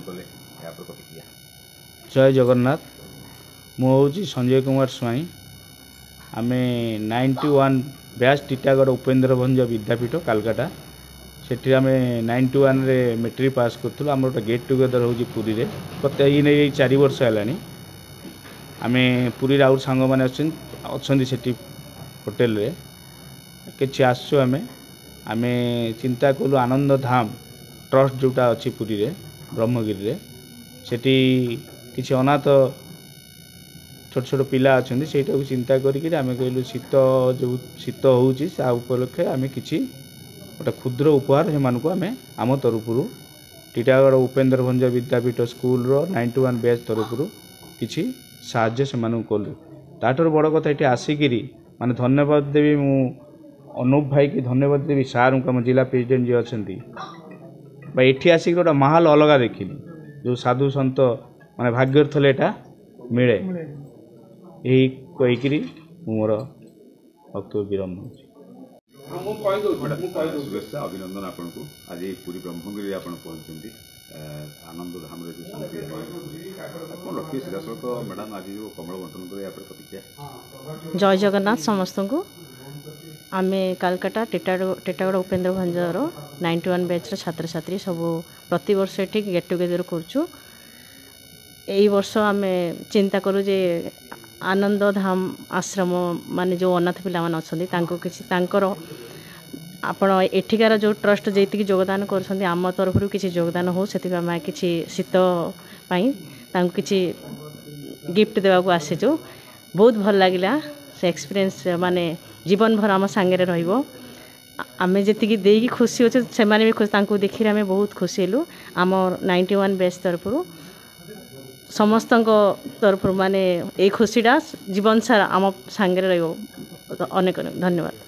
कले या पर प्रतिक्रिया। जय जगन्नाथ। मु हूँ संजय कुमार स्वाई। आम 91 बैच टीटागढ़ उपेन्द्र भंज विद्यापीठ कालकाटा से आम 91 रे मेट्रिक पास करूँ। आम गोटे गेट टुगेदर हो पुरी रे प्रत्येक 4 वर्ष है। आम पुरी आउ सांग मैंने अच्छा होटेल रे कि आसु आम चिंता कलु आनंद धाम ट्रस्ट जोटा अच्छी पुरी रे ब्रह्मगिरी रे सेठी किसी अनाथ छोट छोट पिला अच्छा से चिंता करें आम कहलु शीत जो शीत हो उपलक्षे आम कि गोटे क्षुद्र उपहार से आम आम तरफ टीटागढ़ उपेन्द्र भंज विद्यापीठ स्कूल 91 बैच तरफ किसी साहाय्य से कलु। ताठर बड़ कथा ये आसिक माने धन्यवाद देवी मु अनूप भाई की धन्यवाद देवी सार को जिला प्रेसिडेंट जी अच्छा ये आसिक गोटे माहौल अलग देखिली जो साधु सन्त माने भाग्य थले एटा मिले यही कहीकि मोर वक्तव्य विराम हो। शुभेच्छा अभिनंदन आपन को आज पूरी ब्रह्मगिरी आप पहुंचती आनंद धाम कौन रखिए सीधा सड़क मैडम आज जो कमल बंटन कर प्रतिक्रिया। जय जगन्नाथ समस्त को आम कालकाटा टीटागढ़ उपेन्द्र भंजर 91 बैच छात्र छात्री सब प्रति वर्ष ये गेट टुगेदर करुँ। यही वर्ष आम चिंता करूँ जे आनंद धाम आश्रम माने जो अनाथ पिला माने अच्छा आपण एठिकार जो ट्रस्ट जी योगदान कर आम तरफ किसी योगदान हो से किसी शीत किसी गिफ्ट देवा को आसीचु। बहुत भल लगिला से एक्सपीरियंस माने जीवन भर आम सांगे रहिबो। आमे जेतिकी देकी खुशी होचे से माने भी खुश तांको देखि आमे बहुत खुशी हेलु। आम 91 बैच तरफ समस्त तरफ माने ए खुशीटा जीवन सारा आम सांगे रहिबो। अनेक अनेक धन्यवाद।